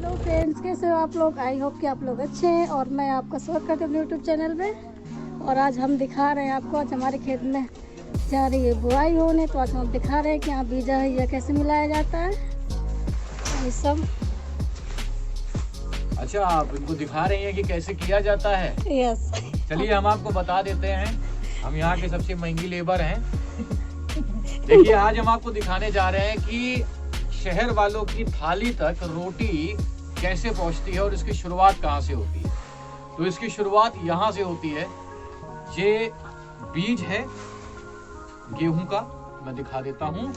Hello friends, कैसे हो आप लोग। आई होप कि आप लोग अच्छे हैं और मैं आपका स्वागत करती हूँ यूट्यूब चैनल पे। और आज हम दिखा रहे हैं आपको, आज हमारे खेत में जा रही है बुआई होने, तो आज हम दिखा रहे हैं कि यहाँ बीजा है या कैसे मिलाया जाता है ये सब। अच्छा, आप इनको दिखा रही हैं कि कैसे किया जाता है। यस, चलिए हम आपको बता देते हैं। हम यहाँ के सबसे महंगी लेबर हैं। देखिए, आज हम आपको दिखाने जा रहे हैं कि शहर वालों की थाली तक रोटी कैसे पहुँचती है और इसकी शुरुआत कहाँ से होती है। तो इसकी शुरुआत यहाँ से होती है। ये बीज है गेहूं का, मैं दिखा देता हूँ।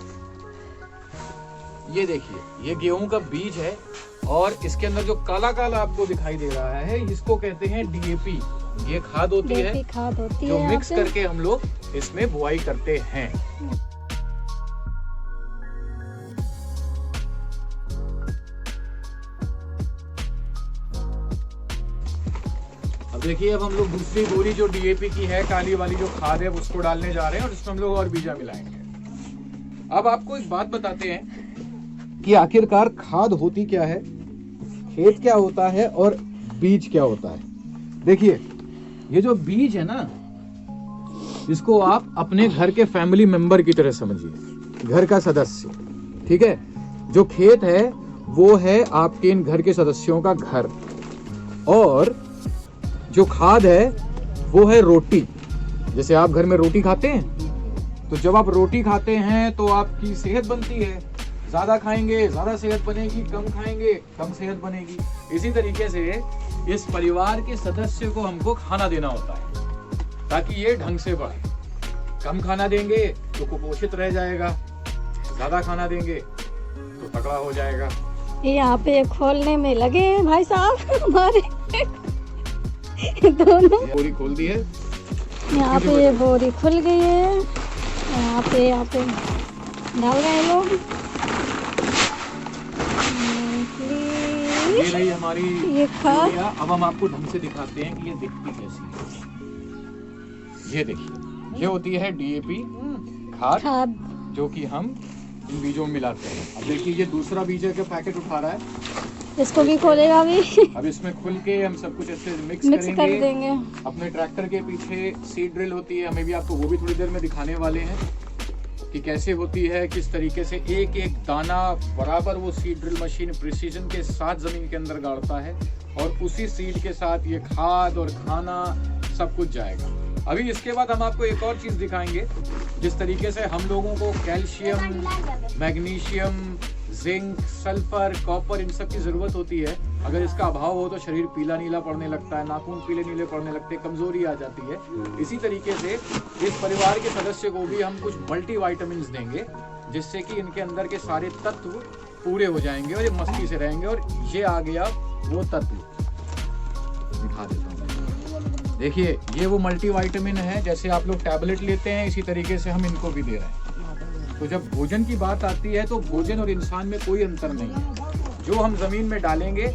ये देखिए, ये गेहूं का बीज है और इसके अंदर जो काला काला आपको दिखाई दे रहा है, इसको कहते हैं डीएपी। ये खाद होती है, जो मिक्स करके हम लोग इसमें बुआई करते हैं। अब देखिए, अब हम लोग दूसरी बोरी जो डीएपी की है, काली वाली जो खाद है, उसको डालने जा रहे हैं और इसमें हम लोग और बीजा मिलाएंगे। अब आपको एक बात बताते हैं कि आखिरकार खाद होती क्या है, खेत क्या होता है और बीज क्या होता है। देखिए, ये जो बीज है ना, इसको आप अपने घर के फैमिली मेंबर की तरह समझिए, घर का सदस्य। ठीक है, जो खेत है वो है आपके इन घर के सदस्यों का घर, और जो खाद है वो है रोटी। जैसे आप घर में रोटी खाते हैं, तो जब आप रोटी खाते हैं तो आपकी सेहत बनती है। ज्यादा खाएंगे ज्यादा सेहत बनेगी, कम खाएंगे कम सेहत बनेगी। इसी तरीके से इस परिवार के सदस्य को हमको खाना देना होता है ताकि ये ढंग से बढ़े। कम खाना देंगे तो कुपोषित रह जाएगा, ज्यादा खाना देंगे तो तगड़ा हो जाएगा। यहाँ पे खोलने में लगे हैं भाई साहब हमारे दोनों। बोरी खोल दी है, यहाँ पे ये बोरी खुल गई है। यहाँ पे डाल रहे हैं लोग। ये रही हमारी ये खाद। अब हम आपको ढंग से दिखाते हैं कि ये दिखती कैसी है। ये देखिए, ये होती है डीएपी खाद, जो कि हम इन बीजों में मिलाते हैं। अब देखिए, ये दूसरा बीज का पैकेट उठा रहा है, इसको भी खोलेगा अभी। अब इसमें खुल के हम सब कुछ ऐसे मिक्स कर देंगे। अपने ट्रैक्टर के पीछे सीड ड्रिल होती है, हमें भी आपको वो भी थोड़ी देर में दिखाने वाले हैं कि कैसे होती है, किस तरीके से एक एक दाना बराबर वो सीड ड्रिल मशीन प्रिसीजन के साथ जमीन के अंदर गाड़ता है और उसी सीड के साथ ये खाद और खाना सब कुछ जाएगा। अभी इसके बाद हम आपको एक और चीज दिखाएंगे, जिस तरीके से हम लोगों को calcium, magnesium, zinc, sulphur, copper, इन सब की जरूरत होती है। अगर इसका अभाव हो तो शरीर पीला नीला पड़ने लगता है, नाखून पीले नीले पड़ने लगते हैं, कमजोरी आ जाती है। इसी तरीके से इस परिवार के सदस्य को भी हम कुछ मल्टी विटामिन्स देंगे, जिससे कि इनके अंदर के सारे तत्व पूरे हो जाएंगे और ये मस्ती से रहेंगे। और ये आ गया वो तत्व, दिखा देता हूँ। देखिए, ये वो मल्टी विटामिन है, जैसे आप लोग टैबलेट लेते हैं, इसी तरीके से हम इनको भी दे रहे हैं। तो जब भोजन की बात आती है तो भोजन और इंसान में कोई अंतर नहीं है। जो हम जमीन में डालेंगे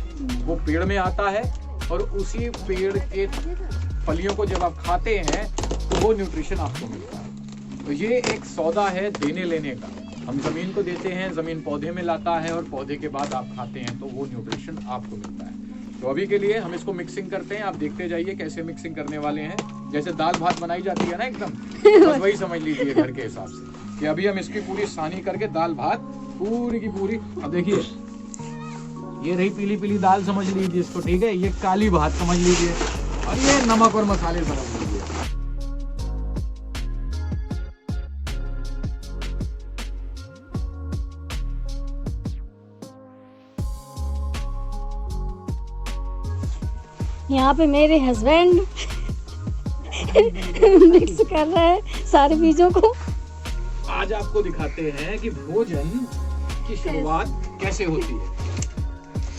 वो पेड़ में आता है, और उसी पेड़ के फलियों को जब आप खाते हैं तो वो न्यूट्रिशन आपको मिलता है। तो ये एक सौदा है देने लेने का। हम जमीन को देते हैं, जमीन पौधे में लाता है, और पौधे के बाद आप खाते हैं तो वो न्यूट्रिशन आपको मिलता है। तो अभी के लिए हम इसको मिक्सिंग करते हैं, आप देखते जाइए कैसे मिक्सिंग करने वाले हैं। जैसे दाल भात बनाई जाती है ना एकदम, बस वही समझ लीजिए घर के हिसाब से कि अभी हम इसकी पूरी सानी करके दाल भात पूरी की पूरी। अब देखिए, ये रही पीली पीली दाल समझ लीजिए इसको, ठीक है। ये काली भात समझ लीजिए, और ये नमक और मसाले समझ लीजिए। यहाँ पे मेरे हस्बैंड मिक्स कर रहे हैं सारे बीजों को। आज आपको दिखाते हैं कि भोजन की शुरुआत कैसे होती है।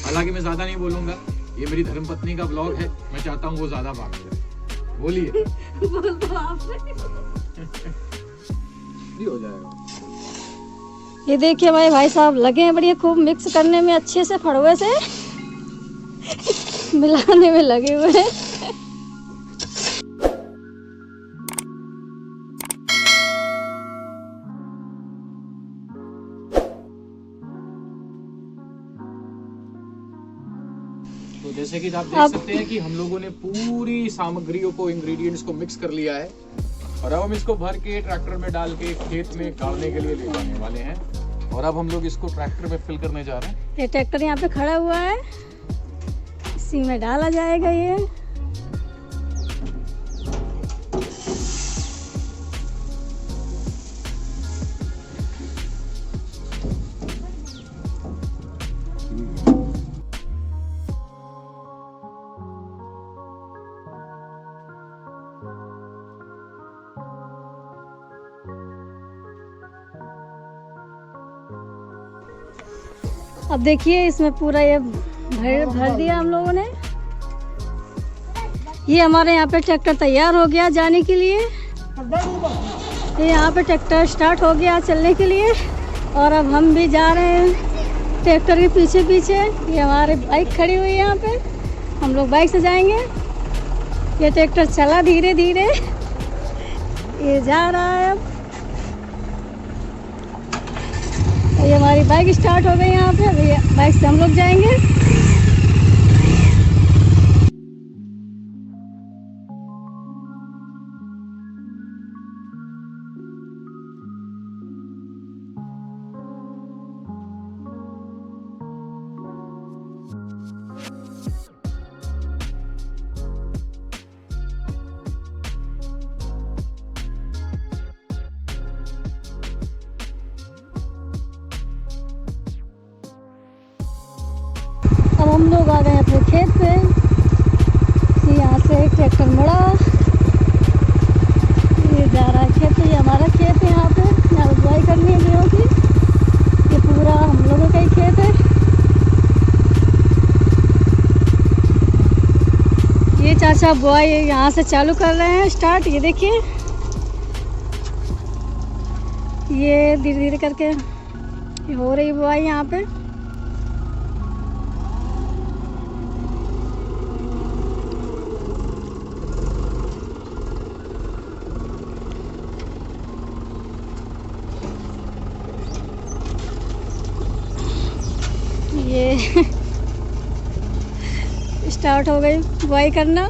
हालांकि मैं ज्यादा नहीं बोलूंगा, ये मेरी धर्मपत्नी का ब्लॉग है, मैं चाहता हूँ वो ज्यादा बात करे। बोलिए। बोल दो आप। हो जाएगा। ये देखिए हमारे भाई साहब लगे हैं बढ़िया खूब मिक्स करने में, अच्छे से फड़ुए से मिलाने में लगे हुए हैं। तो जैसे कि आप देख अब सकते हैं कि हम लोगों ने पूरी सामग्रियों को, इंग्रेडिएंट्स को मिक्स कर लिया है और अब हम इसको भर के ट्रैक्टर में डाल के खेत में गाड़ने के लिए ले जाने वाले हैं। और अब हम लोग इसको ट्रैक्टर में फिल करने जा रहे हैं। ये ट्रैक्टर यहाँ पे खड़ा हुआ है, इसी में डाला जाएगा ये। अब देखिए इसमें पूरा ये भर दिया हम लोगों ने। ये हमारे यहाँ पे ट्रैक्टर तैयार हो गया जाने के लिए। ये यहाँ पे ट्रैक्टर स्टार्ट हो गया चलने के लिए और अब हम भी जा रहे हैं ट्रैक्टर के पीछे पीछे। ये हमारे बाइक खड़ी हुई है यहाँ पे, हम लोग बाइक से जाएंगे। ये ट्रैक्टर चला धीरे धीरे, ये जा रहा है। अब ये हमारी बाइक स्टार्ट हो गई यहाँ पे, अभी बाइक से हम लोग जाएंगे। अब हम लोग आ गए अपने खेत पे। यहाँ से एक ट्रैक्टर मुड़ा, ये जा रहा है खेत पे। ये हमारा खेत है, यहाँ पे यहाँ बुआई करनी है गेहूँ की। ये पूरा हम लोगों का ही खेत है। ये चाचा बुआई यहाँ से चालू कर रहे हैं स्टार्ट। ये देखिए, ये धीरे धीरे करके ये हो रही बुआई यहाँ पे। ये स्टार्ट हो गई बुआई करना।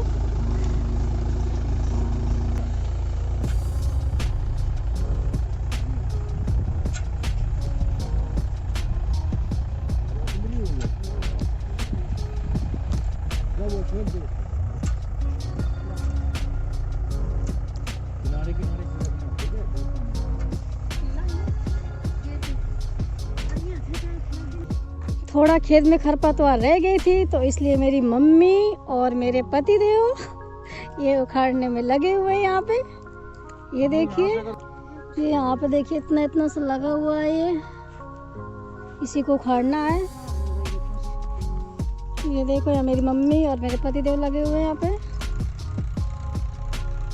थोड़ा खेत में खरपतवार रह गई थी, तो इसलिए मेरी मम्मी और मेरे पति देव ये उखाड़ने में लगे हुए हैं यहाँ पे। ये देखिए, ये यहाँ पे देखिए इतना इतना सा लगा हुआ है, ये इसी को उखाड़ना है। ये देखो, यहाँ मेरी मम्मी और मेरे पति देव लगे हुए हैं यहाँ पे।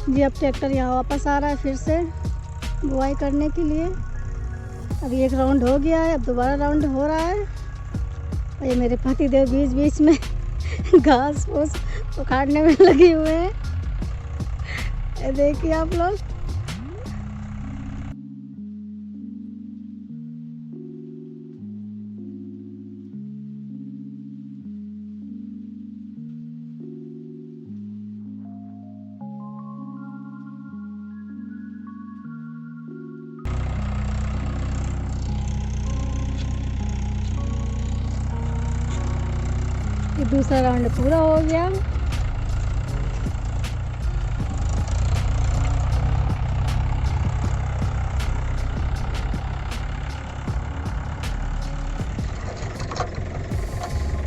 जी अब ट्रैक्टर यहाँ वापस आ रहा है फिर से बुआई करने के लिए। अभी एक राउंड हो गया है, अब दोबारा राउंड हो रहा है। और ये मेरे पति देव बीच बीच में घास फूस उखाड़ने में लगे हुए हैं। ये देखिए आप लोग। ये दूसरा राउंड पूरा हो गया।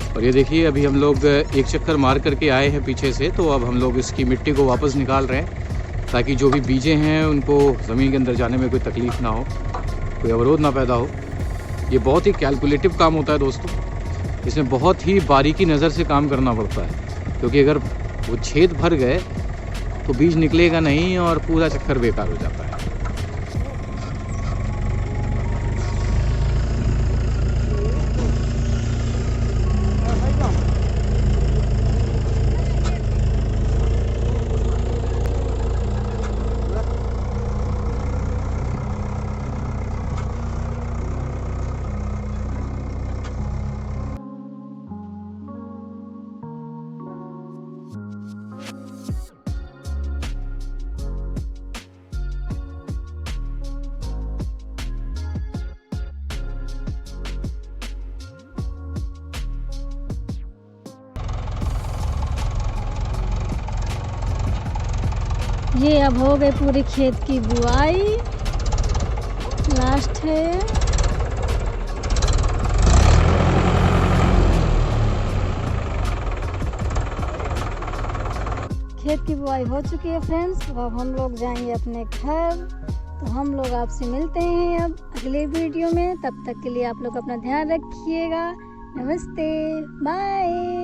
और ये देखिए, अभी हम लोग एक चक्कर मार करके आए हैं पीछे से, तो अब हम लोग इसकी मिट्टी को वापस निकाल रहे हैं ताकि जो भी बीजें हैं उनको ज़मीन के अंदर जाने में कोई तकलीफ़ ना हो, कोई अवरोध ना पैदा हो। ये बहुत ही कैलकुलेटिव काम होता है दोस्तों, इसमें बहुत ही बारीकी नज़र से काम करना पड़ता है, क्योंकि अगर वो छेद भर गए तो बीज निकलेगा नहीं और पूरा चक्कर बेकार हो जाता है। ये अब हो गई पूरी खेत की बुआई, लास्ट है। खेत की बुआई हो चुकी है फ्रेंड्स। अब हम लोग जाएंगे अपने घर। तो हम लोग आपसे मिलते हैं अब अगले वीडियो में। तब तक के लिए आप लोग अपना ध्यान रखिएगा। नमस्ते, बाय।